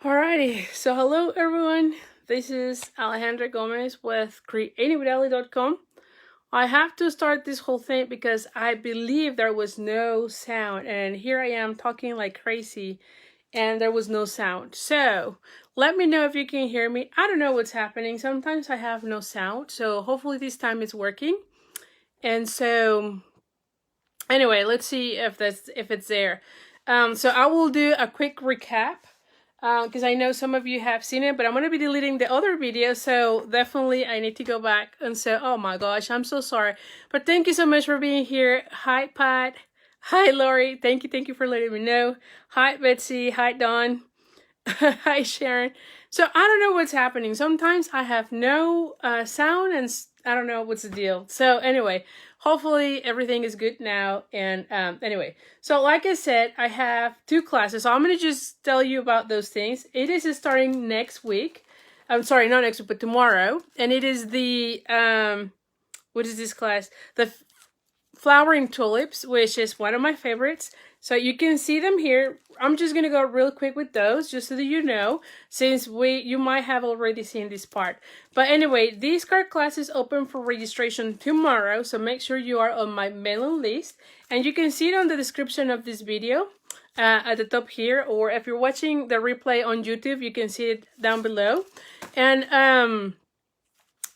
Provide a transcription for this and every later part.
Alrighty, so hello everyone. This is Alejandra Gomez with creatingwithali.com. I have to start this whole thing because I believe there was no sound, and here I am talking like crazy, and there was no sound. So let me know if you can hear me. I don't know what's happening. Sometimes I have no sound, so hopefully this time it's working. And so anyway, let's see if it's there. So I will do a quick recap because I know some of you have seen it, but I'm going to be deleting the other video, so definitely I need to go back and say, oh my gosh, I'm so sorry. But thank you so much for being here. Hi, Pat. Hi, Lori. Thank you for letting me know. Hi, Betsy. Hi, Dawn. Hi, Sharon. So I don't know what's happening. Sometimes I have no sound and I don't know what's the deal. So anyway, hopefully everything is good now. And anyway, so like I said, I have 2 classes. So I'm going to just tell you about those things. It is starting next week. I'm sorry, not next week, but tomorrow. And it is the, what is this class? The flowering tulips, which is one of my favorites. So you can see them here. I'm just going to go real quick with those, just so that you know, since you might have already seen this part. But anyway, these card classes open for registration tomorrow, so make sure you are on my mailing list. And you can see it on the description of this video at the top here, or if you're watching the replay on YouTube, you can see it down below. And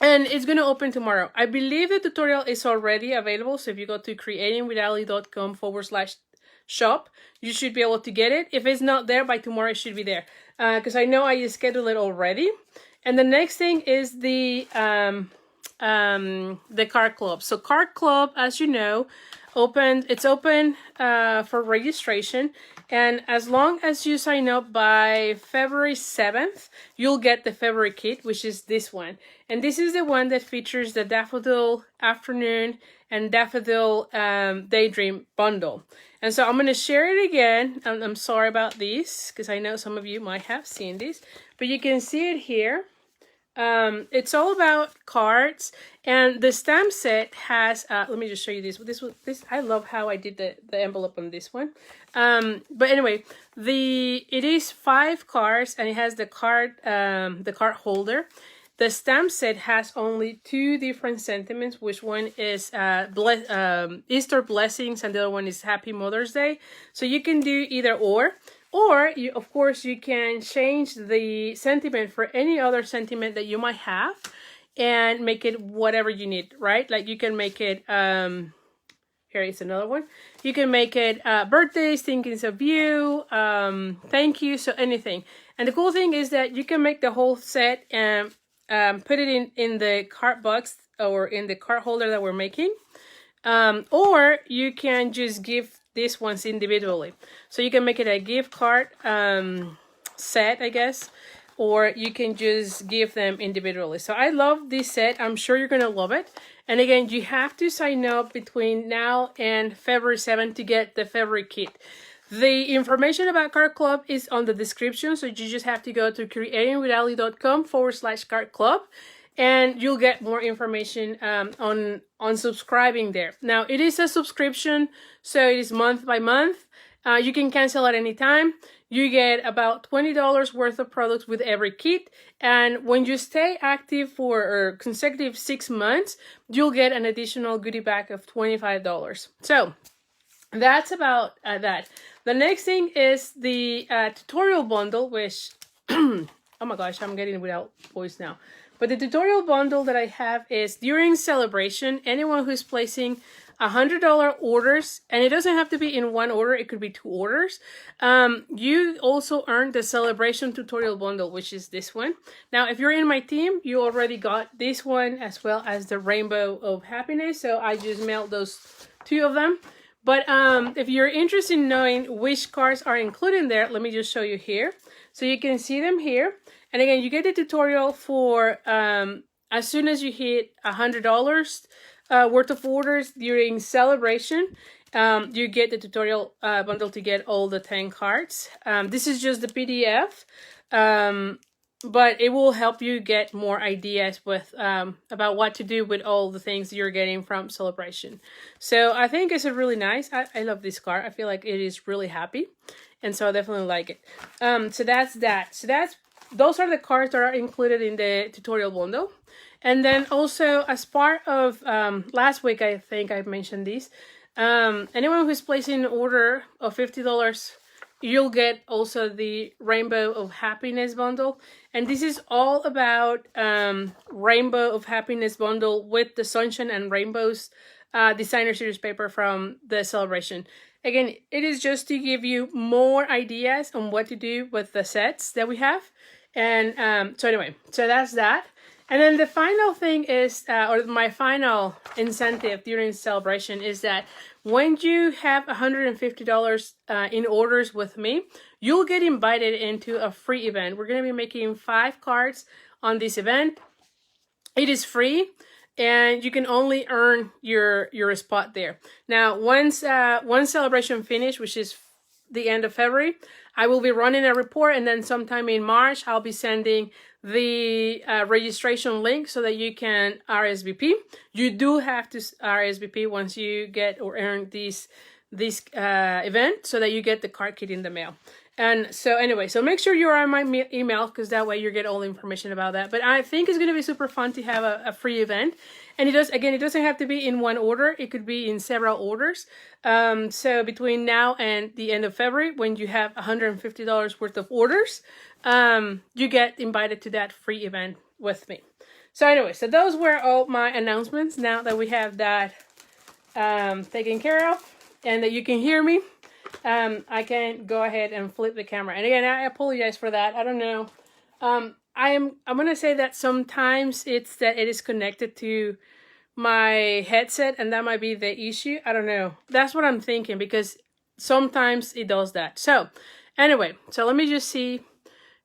it's going to open tomorrow. I believe the tutorial is already available. So if you go to creatingwithali.com/shop, you should be able to get it. If it's not there, by tomorrow it should be there. Because I know I scheduled it already. And the next thing is the card club. So card club, as you know, it's open for registration. And as long as you sign up by February 7th, you'll get the February kit, which is this one. And this is the one that features the Daffodil Afternoon and Daffodil Daydream bundle. And so I'm going to share it again. I'm sorry about these, because I know some of you might have seen this. But you can see it here. It's all about cards, and the stamp set has let me just show you this. I love how I did the envelope on this one. But anyway, it is 5 cards, and it has the card holder. The stamp set has only 2 different sentiments, which one is Easter blessings, and the other one is Happy Mother's Day. So you can do either or. Or, of course, you can change the sentiment for any other sentiment that you might have and make it whatever you need, right? Like you can make it, here is another one. You can make it birthdays, thinkings of you, thank you, so anything. And the cool thing is that you can make the whole set and put it in the card box or in the card holder that we're making. Or you can just give these ones individually. So you can make it a gift card set, I guess, or you can just give them individually. So I love this set. I'm sure you're going to love it. And again, you have to sign up between now and February 7th to get the February kit. The information about Card Club is on the description, so you just have to go to creatingwithali.com/card club. And you'll get more information on subscribing there. Now, it is a subscription, so it is month by month. You can cancel at any time. You get about $20 worth of products with every kit. And when you stay active for consecutive 6 months, you'll get an additional goodie bag of $25. So that's about that. The next thing is the tutorial bundle, which, oh my gosh, I'm getting without voice now. But the tutorial bundle that I have is during Saleabration, anyone who's placing $100 orders, and it doesn't have to be in one order, it could be 2 orders, you also earn the Saleabration tutorial bundle, which is this one. Now, if you're in my team, you already got this one as well as the Rainbow of Happiness, so I just mailed those 2 of them. But if you're interested in knowing which cards are included in there, let me just show you here. So you can see them here. And again, you get the tutorial for as soon as you hit $100 worth of orders during Saleabration. You get the tutorial bundle to get all the 10 cards. This is just the PDF, but it will help you get more ideas with about what to do with all the things you're getting from Saleabration. So I think it's a really nice. I love this card. I feel like it is really happy. and so I definitely like it. So that's that. So those are the cards that are included in the tutorial bundle. And then also, as part of last week, I think I mentioned these. Anyone who's placing an order of $50, you'll get also the Rainbow of Happiness bundle. And this is all about Rainbow of Happiness bundle with the Sunshine and Rainbows designer series paper from the Saleabration. Again, it is just to give you more ideas on what to do with the sets that we have. And so anyway, so that's that. And then the final thing is, or my final incentive during Saleabration is that when you have $150 in orders with me, you'll get invited into a free event. We're going to be making 5 cards on this event. It is free, and you can only earn your spot there. Now, once Saleabration finish, which is the end of February, I will be running a report, and then sometime in March, I'll be sending the registration link so that you can RSVP. You do have to RSVP once you get or earn this event so that you get the card kit in the mail. And so anyway, so make sure you're on my email, because that way you get all the information about that. But I think it's going to be super fun to have a free event. And it doesn't have to be in one order. It could be in several orders. So between now and the end of February, when you have $150 worth of orders, you get invited to that free event with me. So anyway, so those were all my announcements. Now that we have that taken care of and that you can hear me, I can go ahead and flip the camera. And again, I apologize for that. I don't know. I'm gonna say that sometimes it is connected to my headset, and that might be the issue. I don't know. That's what I'm thinking, because sometimes it does that. So anyway, so let me just see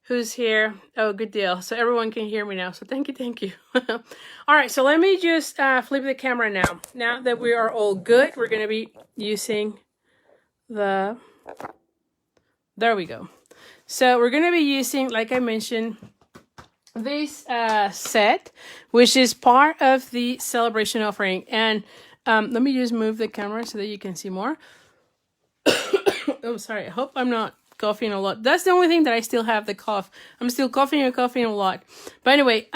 who's here. Oh, good deal. So everyone can hear me now. So thank you. All right, so let me just flip the camera now. Now that we are all good, we're gonna be using there we go. So we're gonna be using, like I mentioned, this set, which is part of the Saleabration offering. And let me just move the camera so that you can see more. Oh, sorry. I hope I'm not coughing a lot. That's the only thing that I still have, the cough. I'm still coughing a lot. But anyway,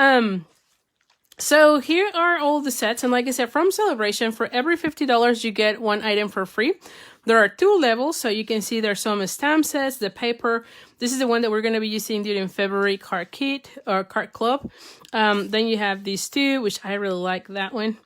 so here are all the sets. And like I said, from Saleabration, for every $50, you get 1 item for free. There are 2 levels, so you can see there's some stamp sets, the paper. This is the one that we're going to be using during February card kit or card club. Then you have these 2, which I really like that one.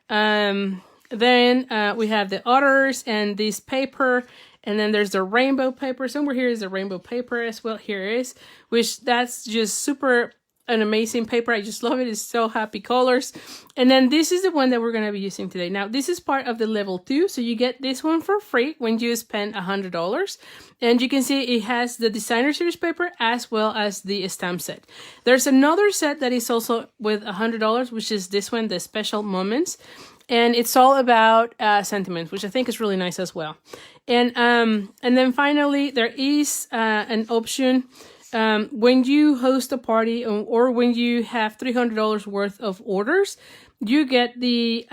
Then we have the others and this paper. And then there's the rainbow paper. Somewhere here is the rainbow paper as well. Here it is, which that's just super an amazing paper. I just love it. It's so happy colors. And then this is the one that we're going to be using today. Now, this is part of the level 2. So you get this one for free when you spend $100. And you can see it has the designer series paper as well as the stamp set. There's another set that is also with $100, which is this one, the Special Moments. And it's all about sentiments, which I think is really nice as well. And then finally, there is an option when you host a party or when you have $300 worth of orders, you get the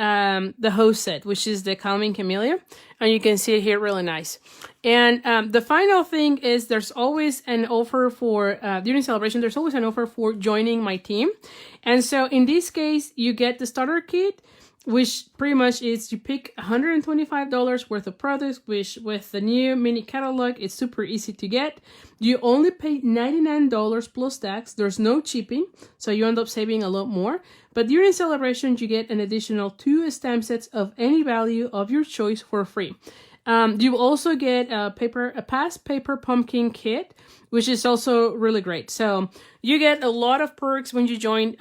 host set, which is the Calming Camellia, and you can see it here, really nice. And the final thing is there's always an offer for during Saleabration. There's always an offer for joining my team, and so in this case, you get the starter kit, which pretty much is you pick $125 worth of products, which with the new mini catalog, it's super easy to get. You only pay $99 plus tax. There's no shipping, so you end up saving a lot more. But during Saleabration, you get an additional 2 stamp sets of any value of your choice for free. You also get a past paper pumpkin kit, which is also really great. So you get a lot of perks when you join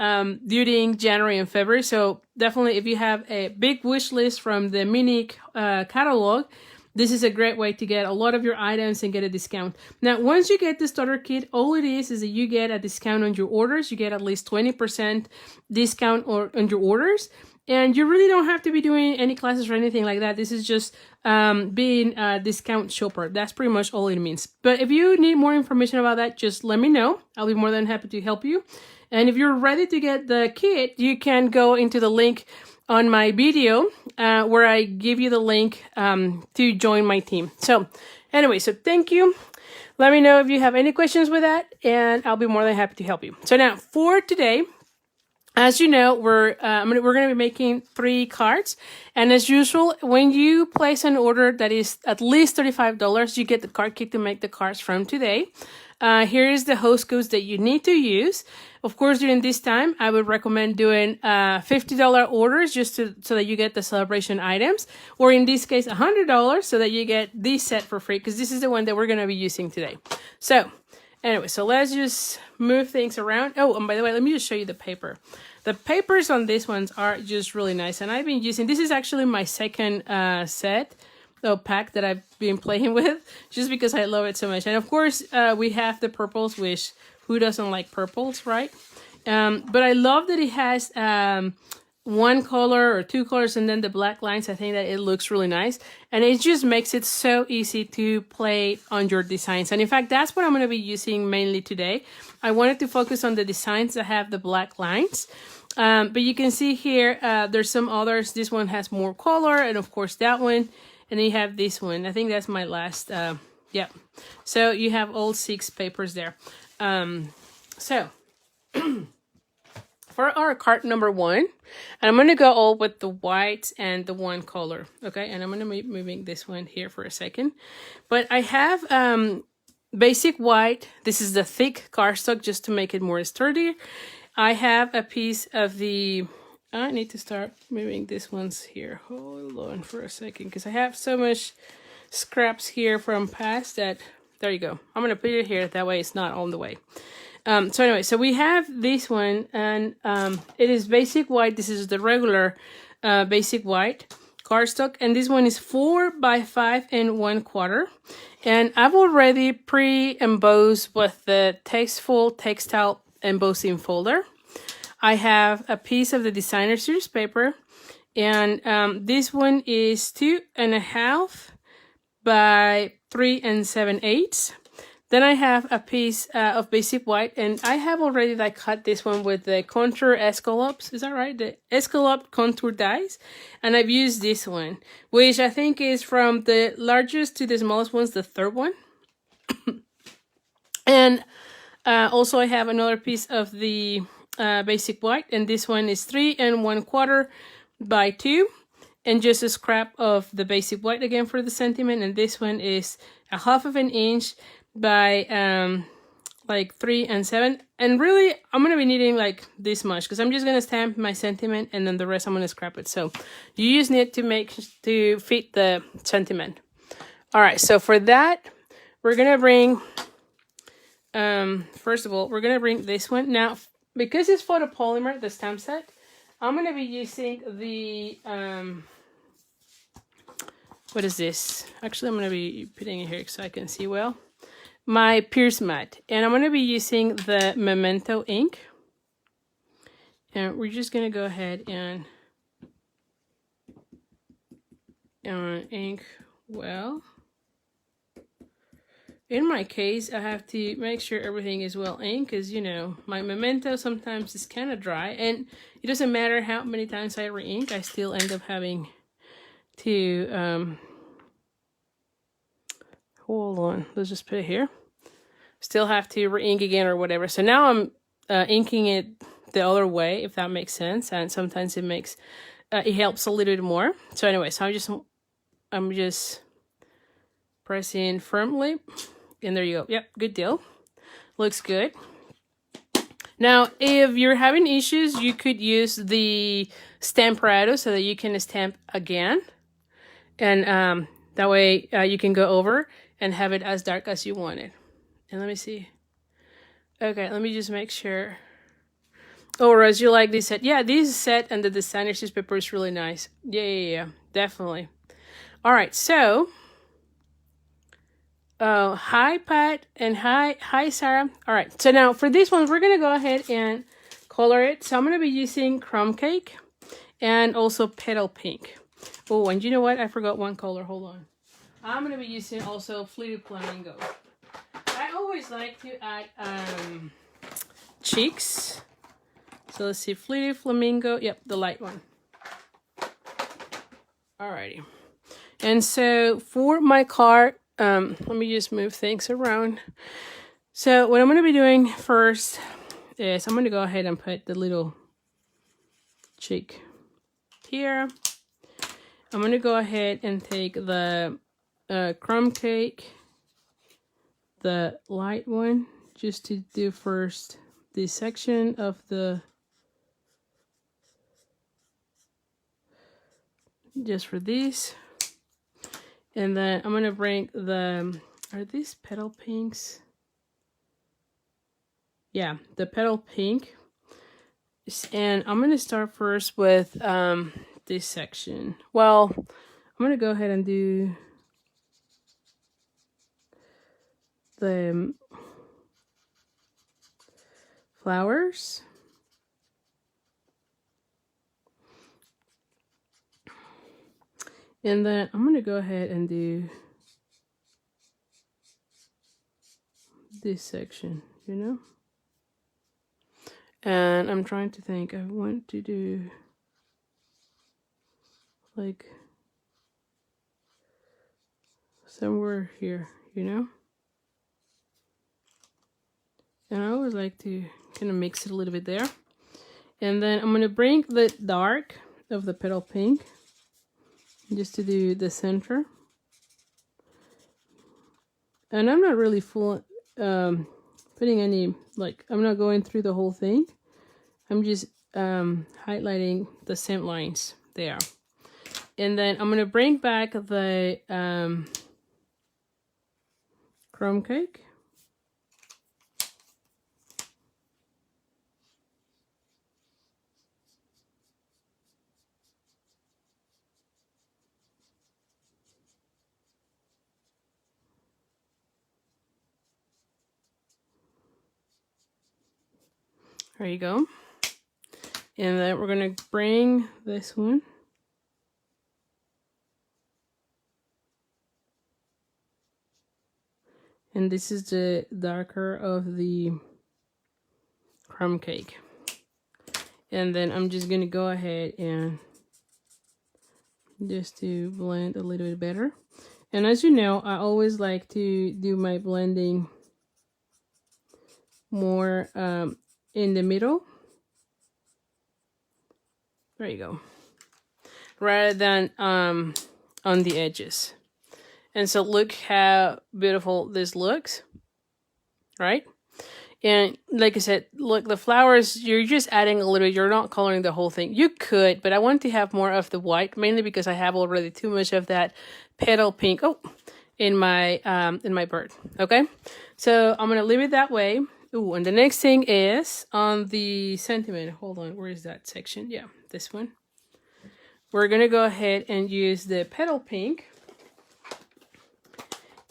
during January and February. So definitely, if you have a big wish list from the mini catalog, this is a great way to get a lot of your items and get a discount. Now, once you get the starter kit, all it is that you get a discount on your orders. You get at least 20% discount on your orders. And you really don't have to be doing any classes or anything like that. This is just being a discount shopper. That's pretty much all it means. But if you need more information about that, just let me know. I'll be more than happy to help you. And if you're ready to get the kit, you can go into the link on my video where I give you the link to join my team. So anyway, so thank you. Let me know if you have any questions with that, and I'll be more than happy to help you. So now for today, as you know, we're going to be making 3 cards. And as usual, when you place an order that is at least $35, you get the card kit to make the cards from today. Here is the host codes that you need to use. Of course, during this time, I would recommend doing $50 orders just so that you get the celebration items. Or in this case, $100 so that you get this set for free, because this is the one that we're going to be using today. So anyway, so let's just move things around. Oh, and by the way, let me just show you the paper. The papers on these ones are just really nice. And I've been using, this is actually my second pack that I've been playing with, just because I love it so much. And of course, we have the purples, which who doesn't like purples, right? But I love that it has one color or 2 colors and then the black lines. I think that it looks really nice. And it just makes it so easy to play on your designs. And in fact, that's what I'm going to be using mainly today. I wanted to focus on the designs that have the black lines. But you can see here, there's some others. This one has more color, and of course that one. And then you have this one. I think that's my last, yeah. So you have all 6 papers there. So for our card number 1, and I'm going to go all with the white and the one color. Okay, and I'm going to be moving this one here for a second. But I have basic white. This is the thick cardstock just to make it more sturdy. I have a piece of the, I need to start moving these ones here. Hold on for a second, because I have so much scraps here from past that, there you go. I'm going to put it here, that way it's not on the way. So anyway, so we have this one, and it is basic white. This is the regular basic white cardstock, and this one is 4 by 5 1/4. And I've already pre-embossed with the Tasteful Textile embossing folder. I have a piece of the designer series paper, and this one is 2.5 by 3 7/8. Then I have a piece of basic white, and I have already cut this one with the contour escalopes. Is that right? The escalope contour dies. And I've used this one, which I think is from the largest to the smallest ones, the third one. And also I have another piece of the basic white, and this one is 3 1/4 by 2. And just a scrap of the basic white again for the sentiment. And this one is 1/2 inch by 3 7. And really, I'm going to be needing this much, because I'm just going to stamp my sentiment, and then the rest I'm going to scrap it. So you just need to fit the sentiment. All right, so for that, we're going to bring, first of all, we're going to bring this one. Now, because it's photopolymer, the stamp set, I'm going to be using the, what is this? Actually, I'm going to be putting it here so I can see well. My Pierce Mat. And I'm going to be using the Memento ink. And we're just going to go ahead and ink well. In my case, I have to make sure everything is well inked, because, you know, my Memento sometimes is kind of dry. And it doesn't matter how many times I re-ink, I still end up having to, hold on, let's just put it here. Still have to re-ink again or whatever. So now I'm inking it the other way, if that makes sense. And sometimes it makes, it helps a little bit more. So anyway, so I'm just pressing firmly. And there you go. Yep, good deal. Looks good. Now, if you're having issues, you could use the Stamparato so that you can stamp again. And that way you can go over and have it as dark as you want it. And let me see. Okay, let me just make sure. Oh, Rose, you like this set? Yeah, this set and the designer series paper is really nice. Yeah, definitely. All right, so hi Pat, and hi Sarah. All right, so now for this one, we're gonna go ahead and color it. So I'm gonna be using Crumb Cake and also Petal Pink. Oh, and you know what? I forgot one color. Hold on. I'm gonna be using also Fleeted Flamingo. I always like to add cheeks. So let's see, Fleeted Flamingo. Yep, the light one. Alrighty. And so for my card, let me just move things around. So what I'm going to be doing first is I'm going to go ahead and put the little cheek here. I'm going to go ahead and take the crumb cake, the light one, just to do first this section of the, just for these. And then I'm going to bring the, are these petal pinks? Yeah, the petal pink. And I'm going to start first with this section. Well, I'm going to go ahead and do the flowers. And then I'm going to go ahead and do this section, you know? And I'm trying to think, I want to do like somewhere here, you know? And I always like to kind of mix it a little bit there. And then I'm going to bring the dark of the petal pink just to do the center. And I'm not really full putting any, like, I'm not going through the whole thing. I'm just highlighting the same lines there. And then I'm going to bring back the crumb cake. There you go. And then we're going to bring this one. And this is the darker of the crumb cake. And then I'm just going to go ahead and just to blend a little bit better. And as you know, I always like to do my blending more in the middle. There you go. Rather than on the edges. And so look how beautiful this looks, right? And like I said, look, the flowers, you're just adding a little bit. You're not coloring the whole thing. You could, but I want to have more of the white, mainly because I have already too much of that petal pink in my bird. Okay, so I'm gonna leave it that way. Ooh, and the next thing is on the sentiment. Hold on, where is that section? Yeah, this one. We're gonna go ahead and use the petal pink.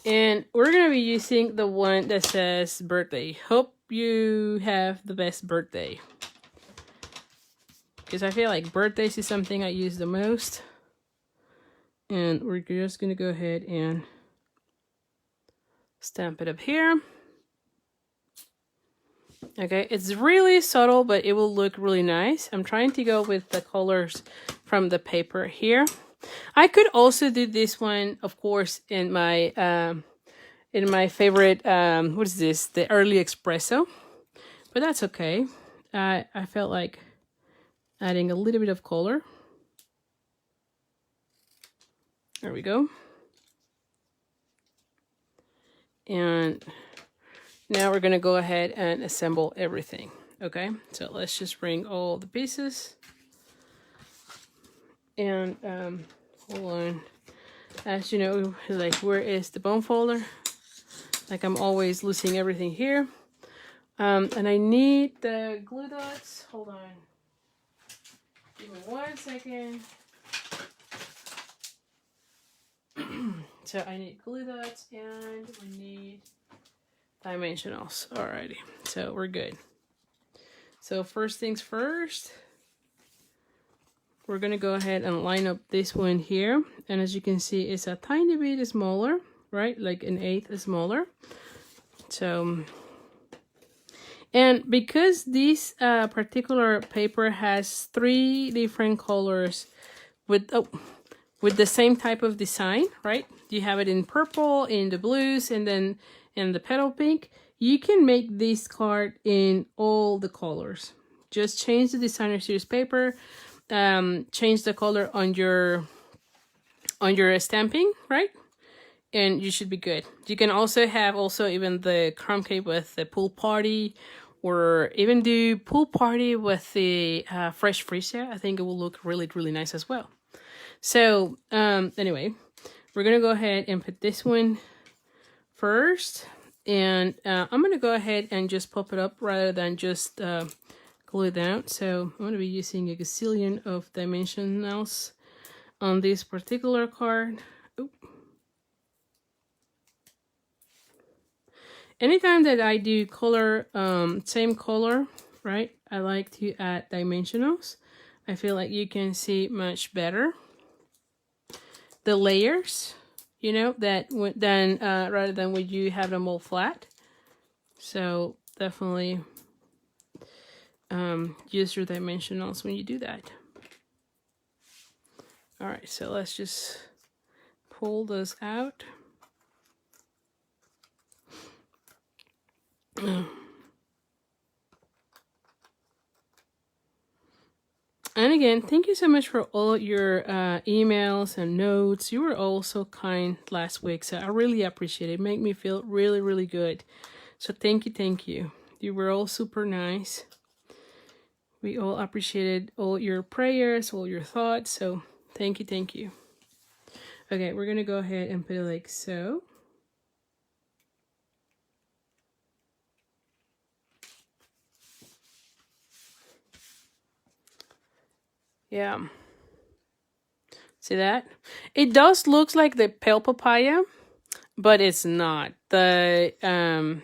And we're going to be using the one that says birthday. Hope you have the best birthday. Because I feel like birthdays is something I use the most. And we're just going to go ahead and stamp it up here. Okay, it's really subtle, but it will look really nice. I'm trying to go with the colors from the paper here. I could also do this one, of course, in my favorite, what is this? The early espresso. But that's okay. I felt like adding a little bit of color. There we go. And now we're going to go ahead and assemble everything. Okay, so let's just bring all the pieces. And hold on. As you know, like, where is the bone folder? Like, I'm always losing everything here. And I need the glue dots. Hold on. Give me 1 second. So I need glue dots and we need dimensionals. Alrighty, so we're good. So first things first, we're gonna go ahead and line up this one here. And as you can see, it's a tiny bit smaller, right? Like 1/8 smaller. So, and because this particular paper has 3 different colors with, with the same type of design, right? You have it in purple, in the blues, and then in the petal pink. You can make this card in all the colors. Just change the designer series paper, change the color on your stamping, right? And you should be good. You can also have even the crumb cake with the pool party, or even do pool party with the fresh freesia. I think it will look really, really nice as well. So anyway, we're gonna go ahead and put this one first, and I'm gonna go ahead and just pop it up rather than just glue it down. So I'm gonna be using a gazillion of dimensionals on this particular card. Oop. Anytime that I do color, same color, right, I like to add dimensionals. I feel like you can see much better the layers, you know, rather than when you have them all flat. So definitely use your dimensionals when you do that. All right, so let's just pull this out. And again, thank you so much for all your emails and notes. You were all so kind last week, so I really appreciate it. It made me feel really, really good. So thank you, thank you. You were all super nice. We all appreciated all your prayers, all your thoughts. So thank you, thank you. Okay, we're gonna go ahead and put it like so. Yeah. See that? It does look like the pale papaya, but it's not. The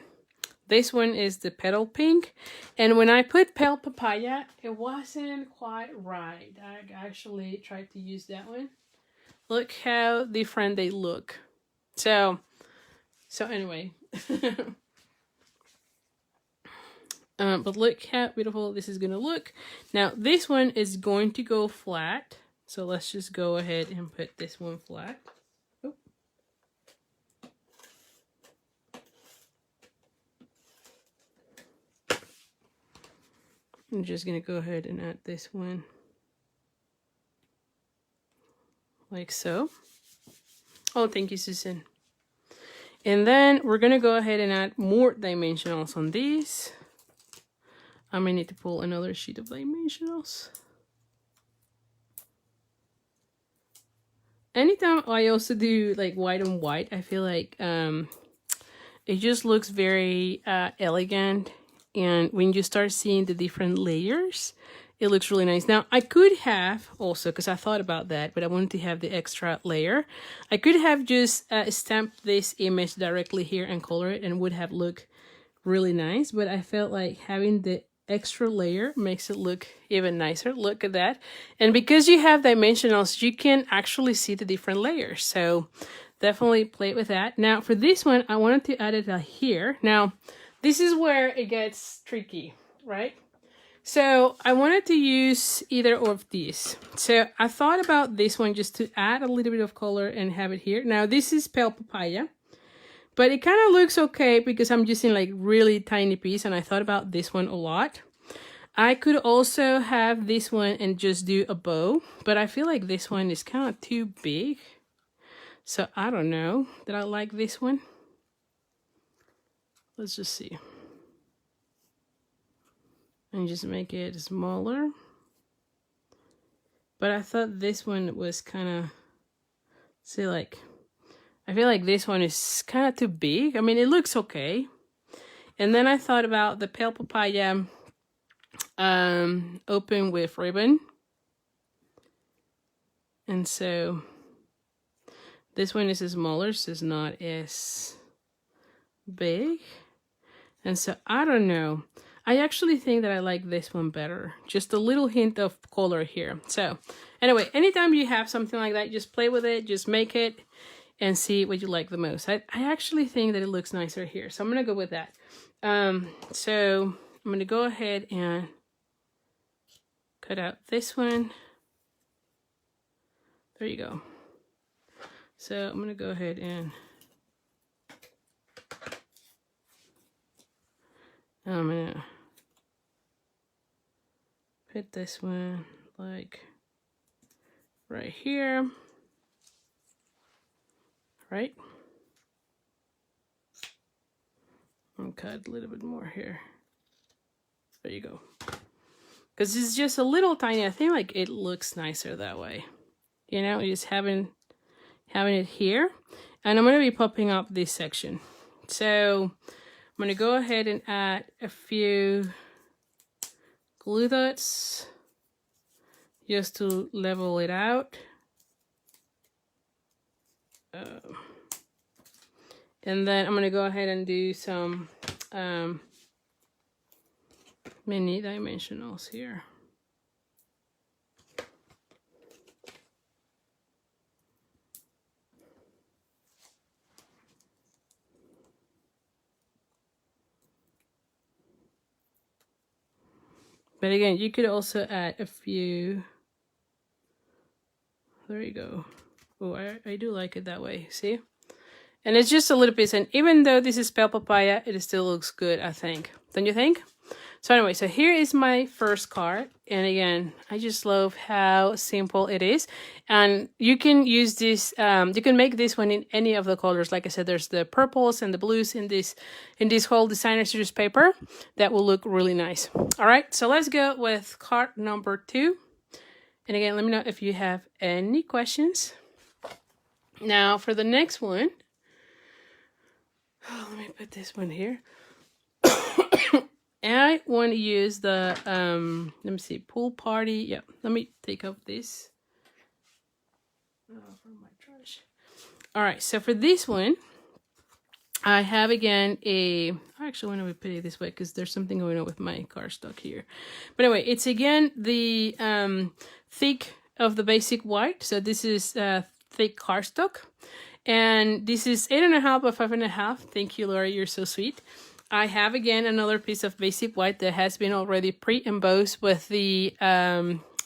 this one is the petal pink, and when I put pale papaya, it wasn't quite right. I actually tried to use that one. Look how different they look. So anyway. But look how beautiful this is gonna look. Now this one is going to go flat, so let's just go ahead and put this one flat. Oh. I'm just gonna go ahead and add this one like so. Oh, thank you, Susan. And then we're gonna go ahead and add more dimensionals on these. I may need to pull another sheet of dimensionals. Anytime I also do like white on white, I feel like it just looks very elegant. And when you start seeing the different layers, it looks really nice. Now, I could have also, because I thought about that, but I wanted to have the extra layer. I could have just stamped this image directly here and color it, and would have looked really nice. But I felt like having the extra layer makes it look even nicer. Look at that. And because you have dimensionals, you can actually see the different layers. So definitely play with that. Now for this one, I wanted to add it here. Now this is where it gets tricky, right? So I wanted to use either of these. So I thought about this one just to add a little bit of color and have it here. Now this is pale papaya, but it kind of looks okay because I'm using like really tiny piece, and I thought about this one a lot. I could also have this one and just do a bow, but I feel like this one is kind of too big. So I don't know that I like this one. Let's just see. And just make it smaller. But I thought this one was kind of, see, like, I feel like this one is kind of too big. I mean, it looks okay. And then I thought about the pale papaya open with ribbon. And so this one is smaller, so it's not as big. And so I don't know. I actually think that I like this one better. Just a little hint of color here. So anyway, anytime you have something like that, just play with it, just make it, and see what you like the most. I actually think that it looks nicer here, so I'm gonna go with that. So I'm gonna go ahead and cut out this one. There you go. So I'm gonna go ahead and I'm gonna put this one like right here, right? And cut a little bit more here. There you go. Because it's just a little tiny. I think like it looks nicer that way. You know, just having it here. And I'm going to be popping up this section. So I'm going to go ahead and add a few glue dots just to level it out. And then I'm going to go ahead and do some mini dimensionals here. But again, you could also add a few. There you go. Oh, I do like it that way. See? And it's just a little piece. And even though this is pale papaya, it still looks good, I think. Don't you think? So anyway, so here is my first card. And again, I just love how simple it is. And you can use this, you can make this one in any of the colors. Like I said, there's the purples and the blues in this whole designer series paper. That will look really nice. All right, so let's go with card number 2. And again, let me know if you have any questions. Now for the next one, let me put this one here. I want to use the, let me see, pool party. Yeah, let me take up this from my trash. All right, so for this one, I have again I actually want to put it this way because there's something going on with my cardstock here. But anyway, it's again the thick of the basic white. So this is thick cardstock. And this is 8.5 by 5.5. Thank you, Laura, you're so sweet. I have again another piece of basic white that has been already pre-embossed with the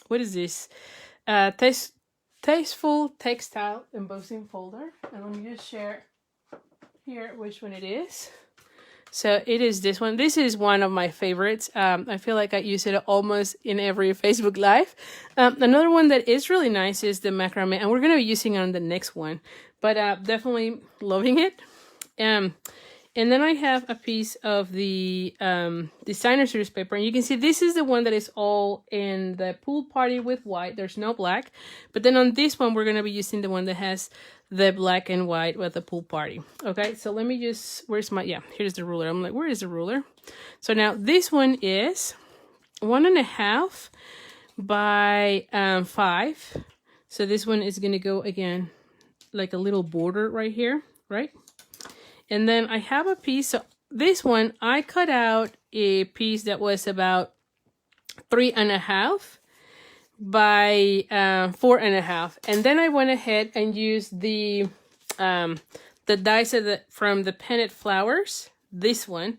what is this? Tasteful Textile Embossing Folder. And let me just share here which one it is. So it is this one. This is one of my favorites. I feel like I use it almost in every Facebook Live. Another one that is really nice is the macrame, and we're going to be using it on the next one. But definitely loving it. And then I have a piece of the designer series paper. And you can see this is the one that is all in the pool party with white. There's no black. But then on this one, we're going to be using the one that has the black and white with the pool party. Okay, so let me just, where's my, yeah, here's the ruler. I'm like, where is the ruler? So now this one is 1.5 by 5. So this one is going to go again like a little border right here, right? And then I have a piece. So this one, I cut out a piece that was about 3.5 by 4.5. And then I went ahead and used the dies from the Pennant Flowers, this one,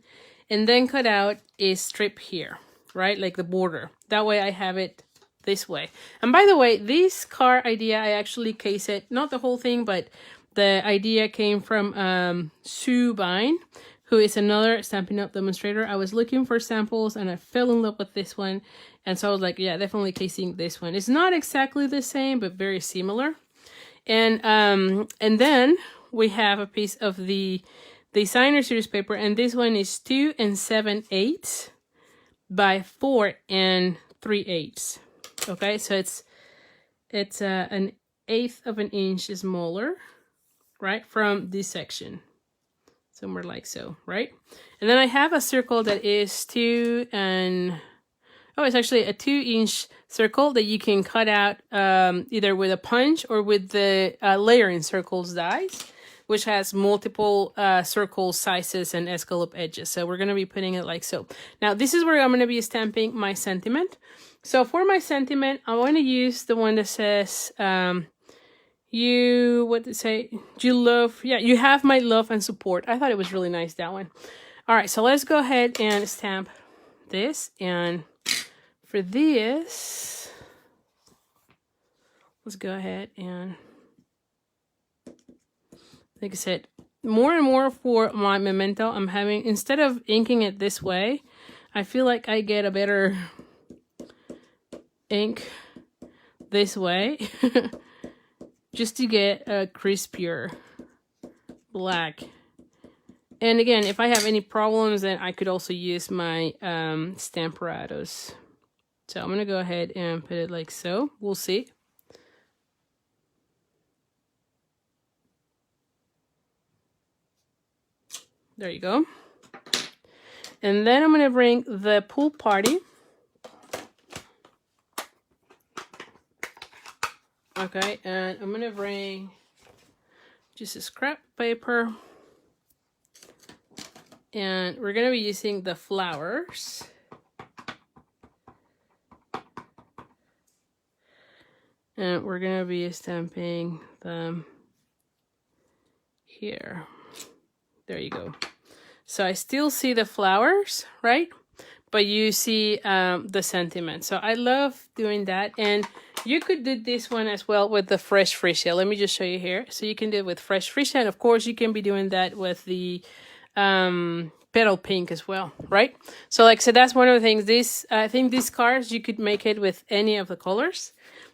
and then cut out a strip here, right? Like the border. That way I have it this way. And by the way, this card idea, I actually case it, not the whole thing, but the idea came from Sue Bine, who is another Stampin' Up! Demonstrator. I was looking for samples and I fell in love with this one. And so I was like, yeah, definitely casing this one. It's not exactly the same, but very similar. And then we have a piece of the designer series paper, and this one is 2 7/8 by 4 3/8. Okay, so it's an 1/8 of an inch smaller, right, from this section, somewhere like so, right? And then I have a circle that is 2 and it's actually a 2-inch circle that you can cut out either with a punch or with the layering circles dies, which has multiple circle sizes and escallop edges. So we're going to be putting it like so. Now this is where I'm going to be stamping my sentiment. So for my sentiment, I want to use the one that says, you have my love and support. I thought it was really nice, that one. All right, so let's go ahead and stamp this. And for this, let's go ahead and like I said, more and more for my memento, I'm having, instead of inking it this way, I feel like I get a better ink this way just to get a crispier black. And again, if I have any problems, then I could also use my Stamparados. So I'm going to go ahead and put it like so. We'll see. There you go. And then I'm going to bring the pool party. Okay, and I'm going to bring just a scrap paper. And we're going to be using the flowers. And we're going to be stamping them here. There you go. So I still see the flowers, right? But you see the sentiment. So I love doing that. And you could do this one as well with the fresh freesia. Let me just show you here. So you can do it with fresh freesia. And of course, you can be doing that with the petal pink as well, right? So like I said, that's one of the things. I think these cards, you could make it with any of the colors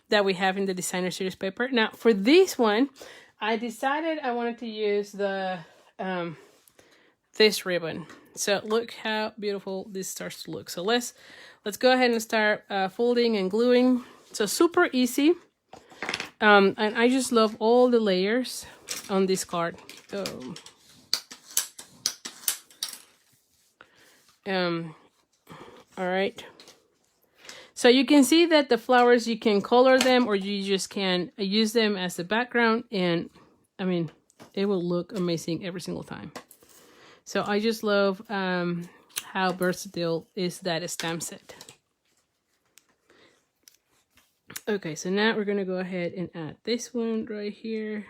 that we have in the designer series paper. Now for this one, I decided I wanted to use the this ribbon. So look how beautiful this starts to look. So let's go ahead and start folding and gluing. So super easy. And I just love all the layers on this card. All right. So you can see that the flowers, you can color them or you just can use them as a background. And I mean, it will look amazing every single time. So I just love how versatile is that stamp set. Okay, so now we're going to go ahead and add this one right here.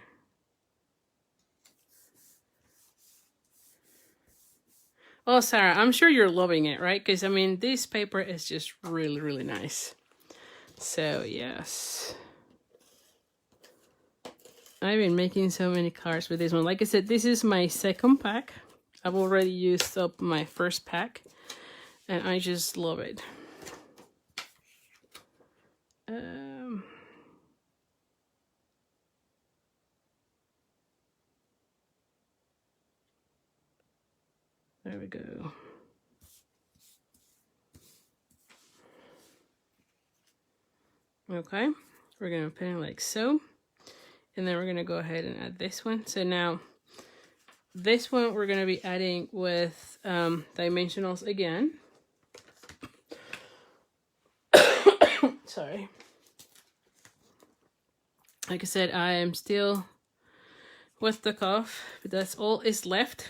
Oh, Sarah, I'm sure you're loving it, right? Because, I mean, this paper is just really, really nice. So, yes. I've been making so many cards with this one. Like I said, this is my second pack. I've already used up my first pack. And I just love it. There we go. Okay, we're gonna put it like so. And then we're gonna go ahead and add this one. So now, this one we're gonna be adding with dimensionals again. Sorry. Like I said, I am still with the cough, but that's all is left.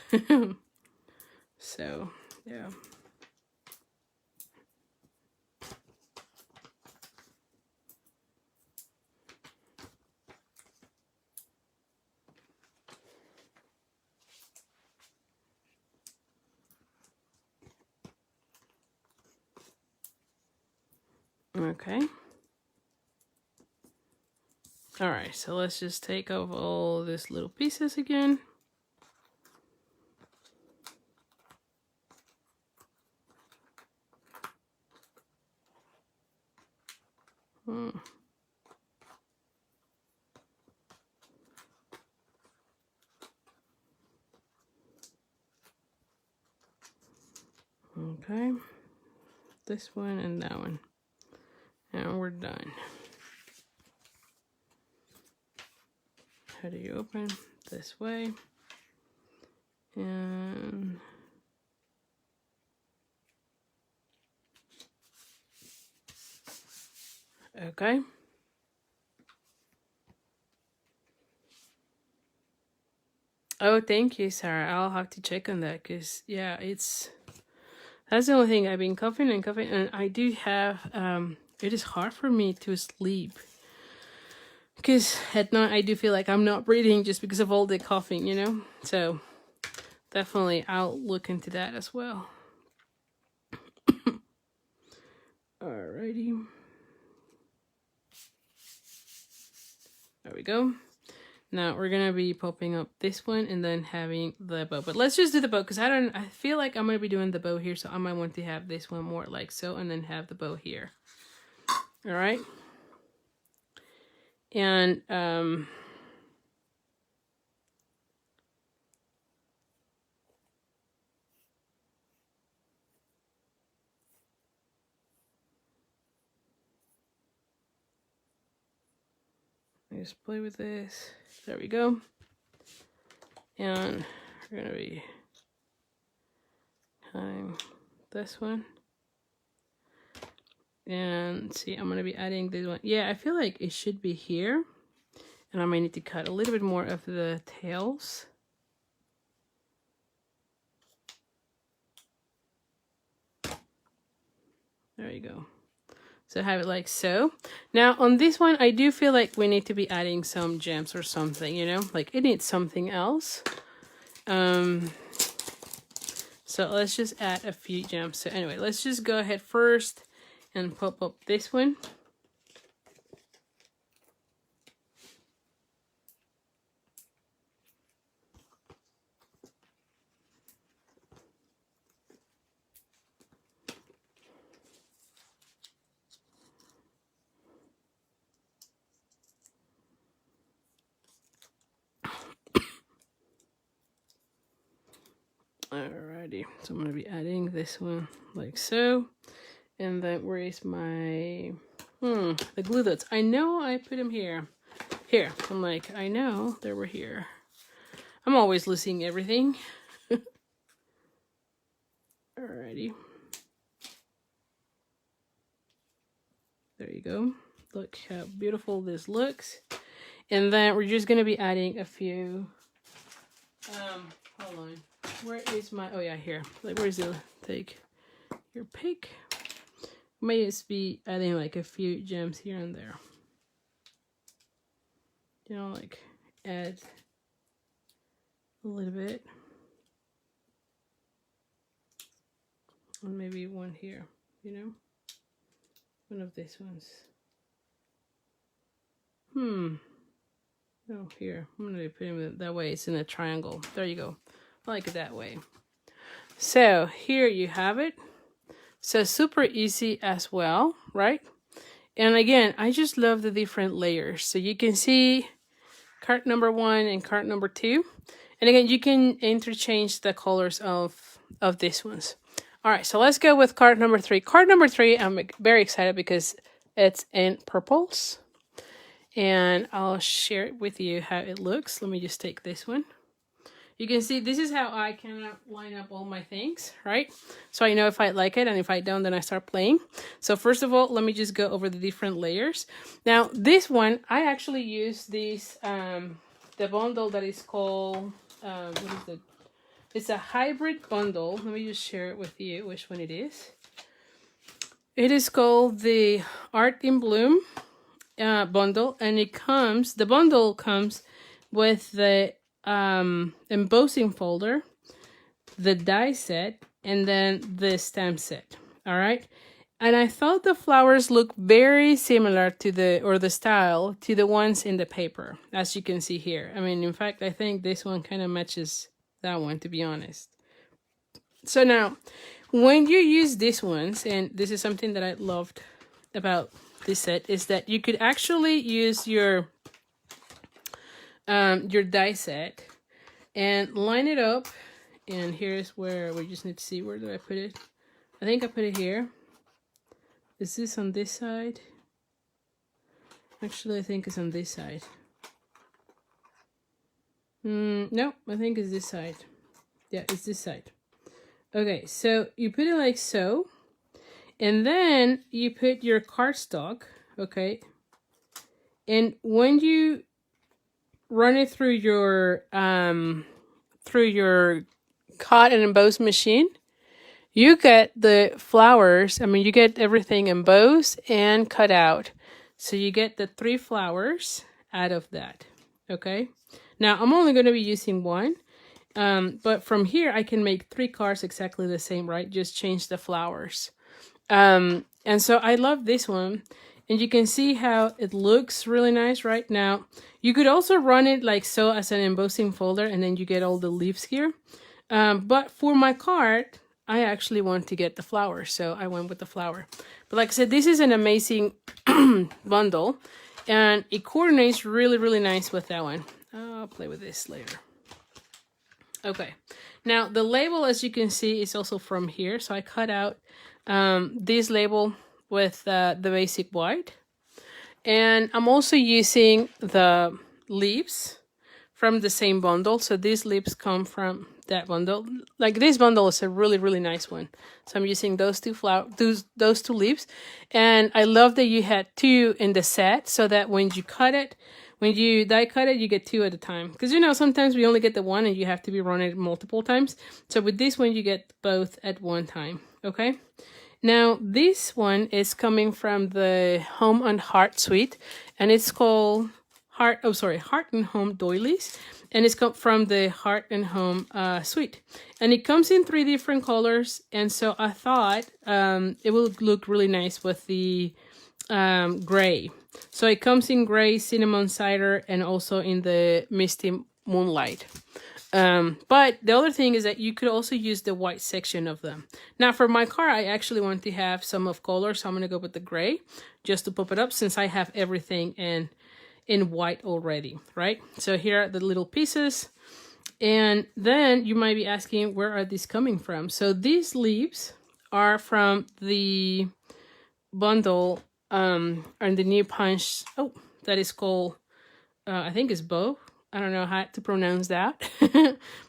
So, yeah. Okay. All right, so let's just take off all these little pieces again. Okay, this one and that one. And we're done. How do you open? This way. And okay. Oh, thank you, Sarah. I'll have to check on that because, yeah, that's the only thing. I've been coughing and coughing, and I do have, it is hard for me to sleep because at night I do feel like I'm not breathing just because of all the coughing, you know? So definitely I'll look into that as well. Alrighty. There we go. Now we're gonna be popping up this one and then having the bow. But let's just do the bow because I feel like I'm gonna be doing the bow here, so I might want to have this one more like so and then have the bow here. All right. And just play with this. There we go. And we're gonna be tying this one. And see, I'm gonna be adding this one. Yeah, I feel like it should be here. And I might need to cut a little bit more of the tails. There you go. So have it like so. Now on this one, I do feel like we need to be adding some gems or something, you know, like it needs something else. So let's just add a few gems. So anyway, let's just go ahead first and pop up this one. Alrighty, so I'm gonna be adding this one like so. And then where is my the glue dots? I know I put them here. Here. I'm like, I know they were here. I'm always losing everything. Alrighty. There you go. Look how beautiful this looks. And then we're just gonna be adding a few hold on. Where is my, oh yeah, here. Like, where's the, take your pick. May just be adding like a few gems here and there. You know, like add a little bit. And maybe one here, you know? One of these ones. Oh, here. I'm gonna be putting it that way. It's in a triangle. There you go. I like it that way. So here you have it. So super easy as well, right? And again, I just love the different layers. So you can see card number 1 and card number 2. And again, you can interchange the colors of these ones. All right, so let's go with card number 3. Card number 3, I'm very excited because it's in purples. And I'll share it with you how it looks. Let me just take this one. You can see this is how I kind of line up all my things, right? So I know if I like it, and if I don't, then I start playing. So first of all, let me just go over the different layers. Now, this one, I actually use this, the bundle that is called, what is it? It's a hybrid bundle. Let me just share it with you, which one it is. It is called the Art in Bloom bundle, and it comes, the bundle comes with the embossing folder, the die set, and then the stamp set. All right, and I thought the flowers look very similar to the style to the ones in the paper, as you can see here. I mean, in fact, I think this one kind of matches that one, to be honest. So now, when you use these ones, and this is something that I loved about this set, is that you could actually use your die set and line it up. And here's where we just need to see, where do I put it? I think I put it here. Is this on this side? Actually, I think it's on this side. No, I think it's this side. Yeah, it's this side. Okay, so you put it like so, and then you put your cardstock, okay? And when you run it through your cut and emboss machine, you get the flowers. I mean, you get everything embossed and cut out. So you get the 3 flowers out of that, okay? Now, I'm only going to be using one, but from here, I can make 3 cards exactly the same, right? Just change the flowers. And so I love this one. And you can see how it looks really nice right now. You could also run it like so as an embossing folder, and then you get all the leaves here. But for my card, I actually want to get the flower, so I went with the flower. But like I said, this is an amazing bundle, and it coordinates really, really nice with that one. I'll play with this later. Okay, now the label, as you can see, is also from here. So I cut out this label with the basic white. And I'm also using the leaves from the same bundle. So these leaves come from that bundle. Like this bundle is a really, really nice one. So I'm using those two those two leaves. And I love that you had two in the set so that when you cut it, when you die cut it, you get two at a time. Because you know, sometimes we only get the one and you have to be running it multiple times. So with this one, you get both at one time. Okay. Now, this one is coming from the Home and Heart suite, and it's called Heart and Home Doilies, and it's come from the Heart and Home suite. And it comes in 3 different colors, and so I thought it will look really nice with the gray. So it comes in gray, cinnamon cider, and also in the misty moonlight. But the other thing is that you could also use the white section of them. Now for my car, I actually want to have some of color, so I'm going to go with the gray just to pop it up since I have everything in white already, right? So here are the little pieces. And then you might be asking, where are these coming from? So these leaves are from the bundle and the new punch. Oh, that is called, I think it's Bow. I don't know how to pronounce that,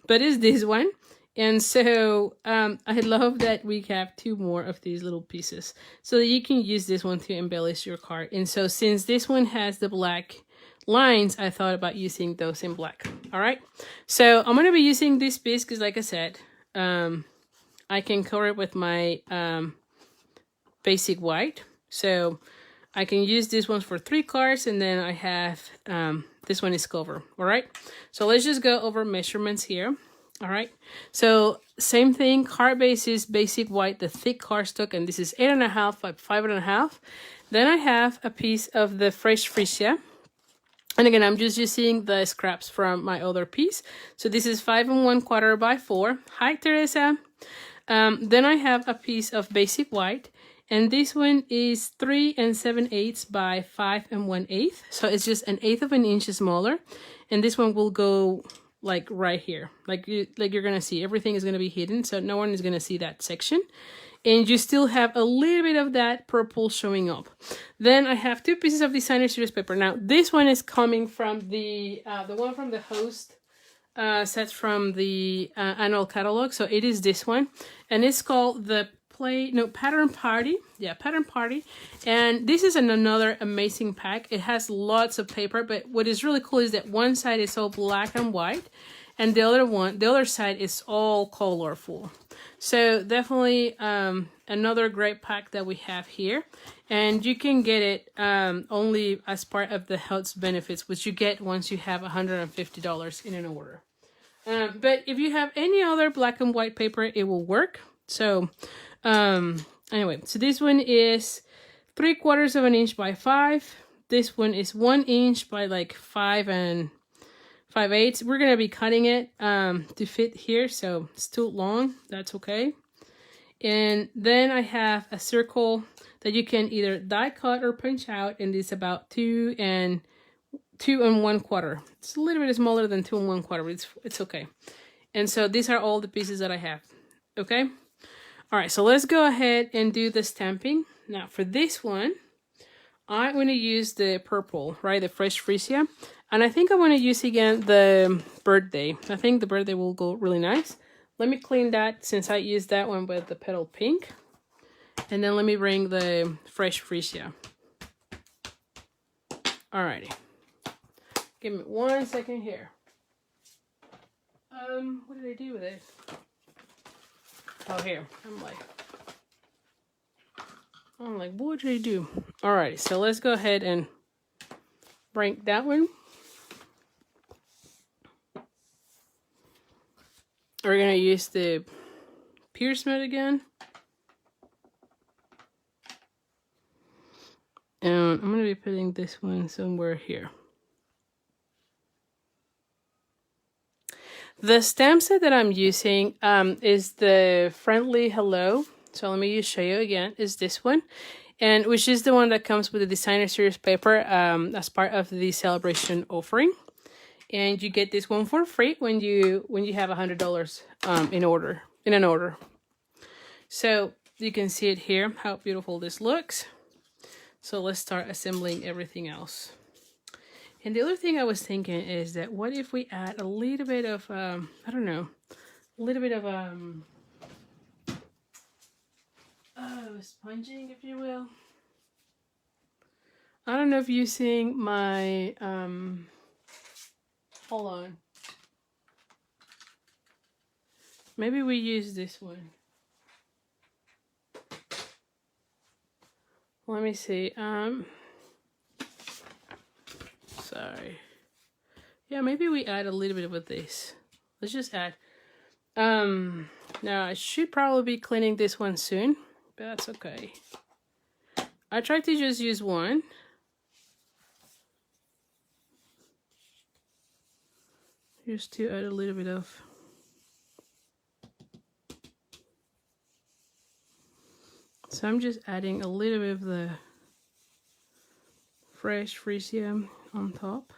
but it's this one. And so I love that we have 2 more of these little pieces so that you can use this one to embellish your card. And so since this one has the black lines, I thought about using those in black. All right. So I'm going to be using this piece because like I said, I can cover it with my basic white. So I can use this one for 3 cards, and then I have this one is cover. All right, so let's just go over measurements here. All right, so same thing, card base is basic white, the thick cardstock, and this is 8.5 by 5.5. Then I have a piece of the fresh freesia, and again I'm just using the scraps from my other piece. So this is 5 1/4 by 4. Hi Teresa. Then I have a piece of basic white. And this one is 3 7/8 by 5 1/8. So it's just 1/8 of an inch smaller. And this one will go like right here. Like you're going to see everything is going to be hidden. So no one is going to see that section. And you still have a little bit of that purple showing up. Then I have 2 pieces of designer series paper. Now this one is coming from the one from the host sets from the annual catalog. So it is this one. And it's called the Pattern Party. Yeah, Pattern Party. And this is another amazing pack. It has lots of paper, but what is really cool is that one side is all black and white, and the other side is all colorful. So definitely another great pack that we have here. And you can get it only as part of the health benefits, which you get once you have $150 in an order. But if you have any other black and white paper, it will work. So anyway, so this one is 3/4 of an inch by 5. This one is 1 inch by like 5 5/8. We're gonna be cutting it to fit here, so it's too long. That's okay. And then I have a circle that you can either die cut or punch out, and it's about 2 1/4. It's a little bit smaller than 2 1/4, but it's okay. And so these are all the pieces that I have. Okay. All right, so let's go ahead and do the stamping. Now for this one, I'm going to use the purple, right? The fresh freesia. And I think I'm going to use again the birthday. I think the birthday will go really nice. Let me clean that since I used that one with the petal pink. And then let me bring the fresh freesia. Alrighty. Give me 1 second here. What did I do with it? Oh, here. I'm like, what did I do? Alrighty, so let's go ahead and break that one. We're gonna use the Pierce method again. And I'm going to be putting this one somewhere here. The stamp set that I'm using is the Friendly Hello. So let me just show you again. Is this one, and which is the one that comes with the Designer Series paper as part of the Saleabration offering. And you get this one for free when you have $100 in an order. So you can see it here, how beautiful this looks. So let's start assembling everything else. And the other thing I was thinking is that what if we add a little bit of, I don't know, a little bit of sponging, if you will. I don't know if you're seeing my, hold on. Maybe we use this one. Let me see. Sorry. Yeah, maybe we add a little bit of this. Let's just add. Now I should probably be cleaning this one soon, but that's okay. I tried to just use one. Just to add a little bit of. So I'm just adding a little bit of the fresh freesia on top.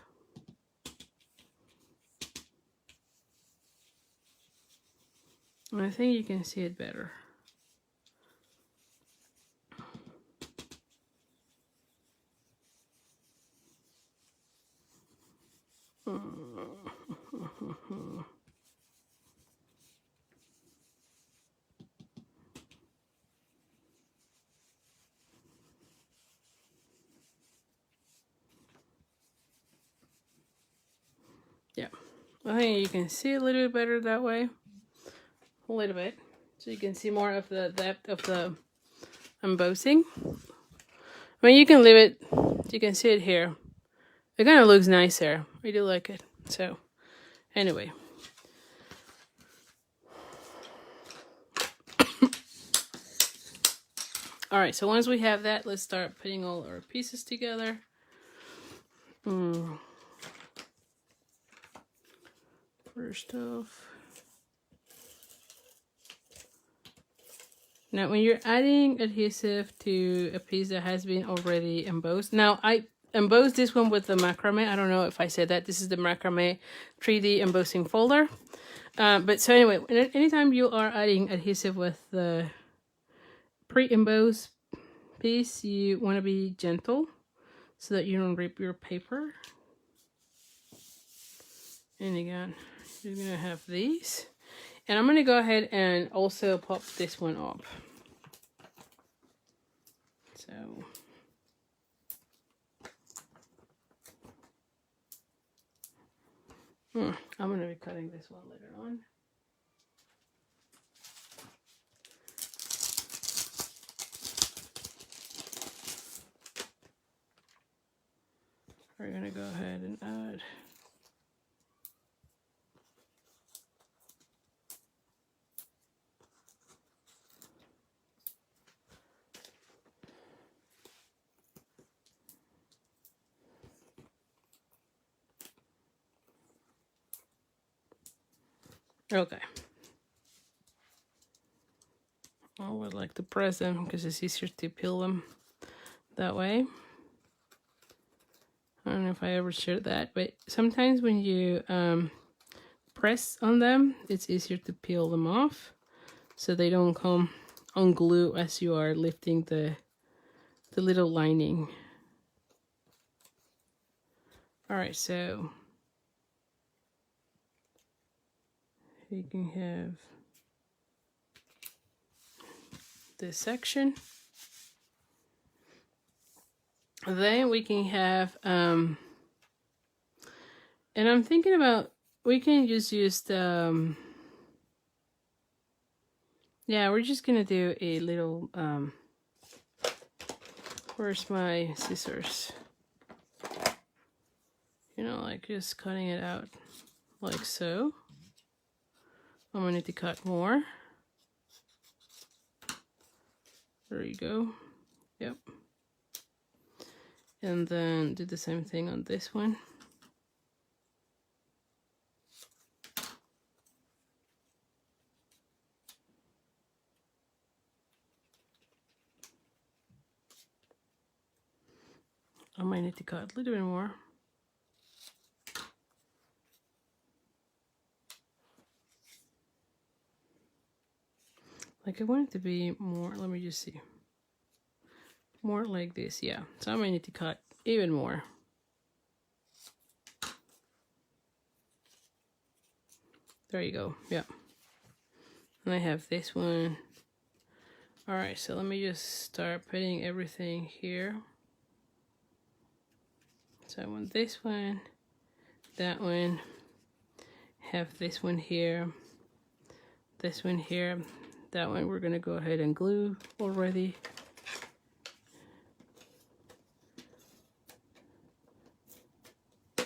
And I think you can see it better. Yeah, I think you can see a little bit better that way. A little bit. So you can see more of the depth of the embossing. I mean, you can leave it, you can see it here. It kind of looks nicer. I do like it. So, anyway. Alright, so once we have that, let's start putting all our pieces together. First off. Now, when you're adding adhesive to a piece that has been already embossed. Now, I embossed this one with the macrame. I don't know if I said that. This is the macrame 3D embossing folder. But so anyway, anytime you are adding adhesive with the pre-embossed piece, you want to be gentle so that you don't rip your paper. And again, you're going to have these. And I'm going to go ahead and also pop this one up. So, I'm going to be cutting this one later on. We're going to go ahead and add. Okay. I would like to press them because it's easier to peel them that way. I don't know if I ever shared that, but sometimes when you press on them, it's easier to peel them off so they don't come unglued as you are lifting the little lining. All right, so you can have this section. Then we can have, and I'm thinking about, we can just use the, yeah, we're just gonna do a little, where's my scissors? You know, like just cutting it out like so. I'm gonna need to cut more. There you go. Yep. And then do the same thing on this one. I might need to cut a little bit more. Like I want it to be more, let me just see. More like this, yeah. So I might need to cut even more. There you go, yeah. And I have this one. All right, so let me just start putting everything here. So I want this one, that one, have this one here, this one here, that one we're gonna go ahead and glue already. I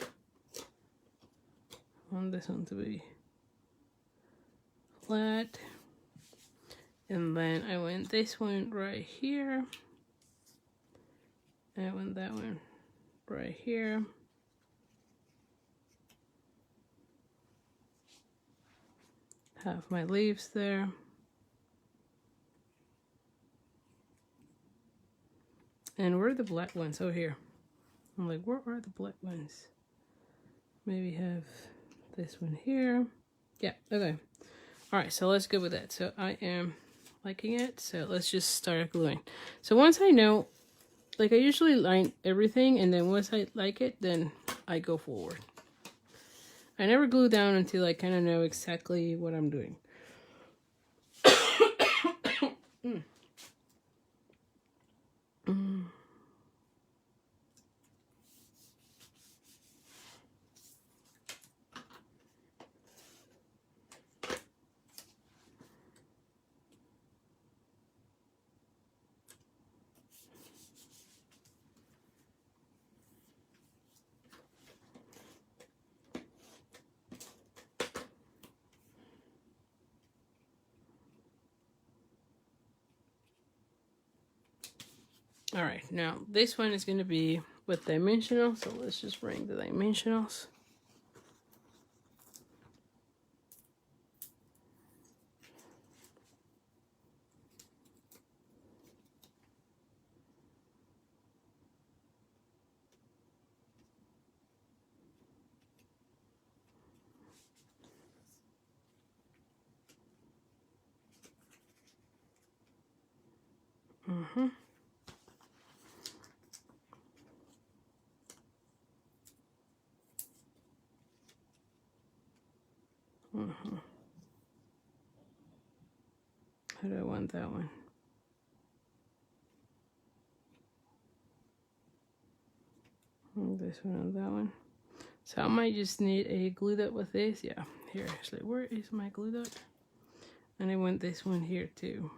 want this one to be flat. And then I want this one right here. I want that one right here. Have my leaves there. And where are the black ones? Oh, here. I'm like, where are the black ones? Maybe have this one here. Yeah, okay. All right, so let's go with that. So I am liking it. So let's just start gluing. So once I know, like I usually line everything, and then once I like it, then I go forward. I never glue down until I kind of know exactly what I'm doing. All right, now this one is going to be with dimensional, so let's just bring the dimensionals. How do I want that one? And this one and that one. So I might just need a glue dot with this. Yeah, here actually. Where is my glue dot? And I want this one here too.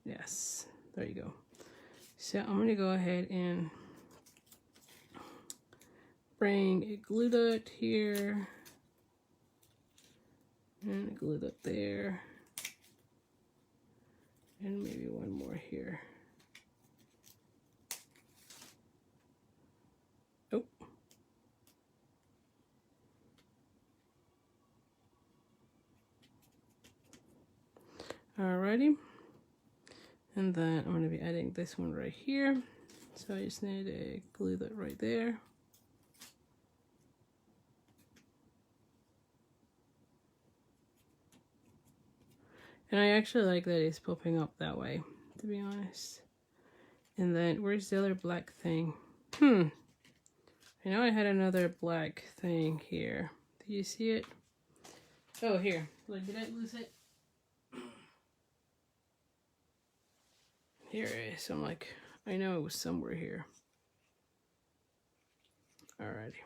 Yes, there you go. So I'm gonna go ahead and bring a glue dot here. And a glue dot there. And maybe one more here. Oh. Alrighty. And then I'm going to be adding this one right here. So I just need to glue that right there. And I actually like that it's popping up that way, to be honest. And then where's the other black thing? I know I had another black thing here. Do you see it? Oh, here. Like, did I lose it? Here it is. I'm like, I know it was somewhere here. Alrighty.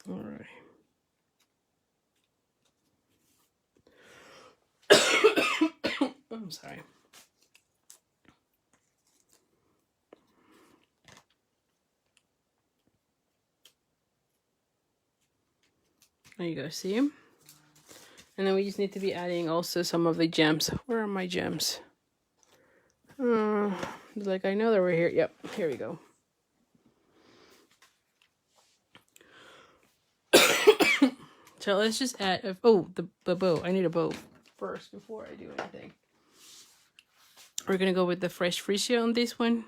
All right. I'm sorry. There you go, see? And then we just need to be adding also some of the gems. Where are my gems? Like I know they were here. Yep, here we go. So let's just add, the bow. I need a bow first before I do anything. We're gonna go with the fresh freesia on this one.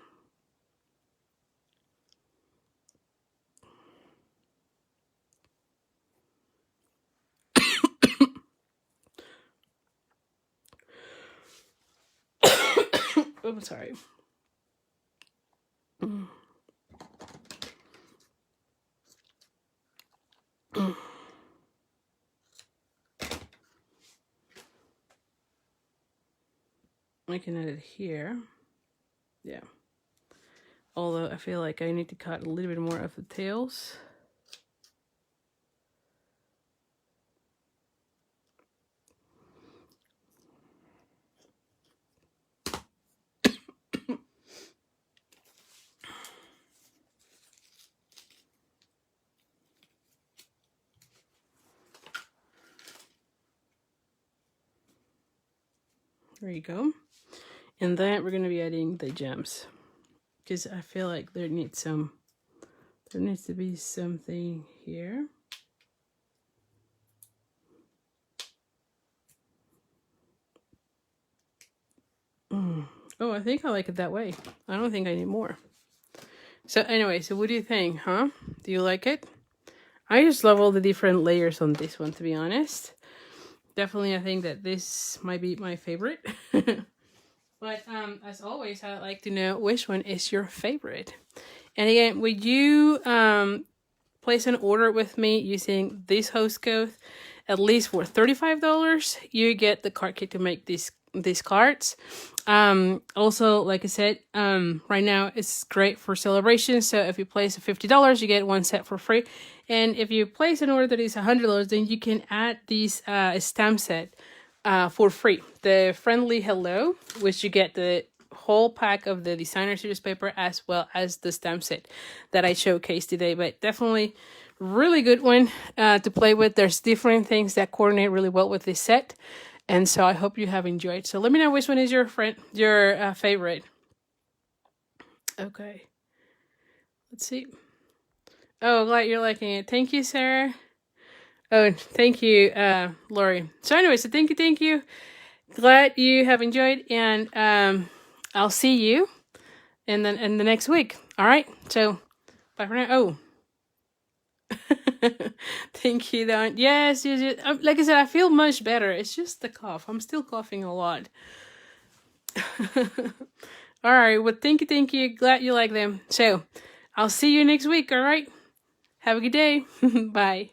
I'm sorry. I can add it here. Yeah. Although I feel like I need to cut a little bit more of the tails. There you go. And then we're going to be adding the gems. Because I feel like there needs to be something here. Oh, I think I like it that way. I don't think I need more. So anyway, so what do you think, huh? Do you like it? I just love all the different layers on this one, to be honest. Definitely, I think that this might be my favorite. But as always, I'd like to know which one is your favorite. And again, would you place an order with me using this host code, at least for $35, you get the card kit to make these cards. Also, like I said, right now it's great for celebration. So if you place $50, you get one set for free. And if you place an order that is $100, then you can add this stamp set for free. The Friendly Hello, which you get the whole pack of the designer series paper as well as the stamp set that I showcased today. But definitely really good one to play with. There's different things that coordinate really well with this set. And so I hope you have enjoyed. So let me know which one is your favorite. Okay. Let's see. Oh, glad you're liking it. Thank you, Sarah. Oh, thank you, Lori. So anyway, so thank you. Glad you have enjoyed, and I'll see you in the next week. All right. So bye for now. Oh. Thank you, Don. Yes. Like I said, I feel much better. It's just the cough. I'm still coughing a lot. All right. Well, thank you. Glad you like them. So I'll see you next week. All right. Have a good day. Bye.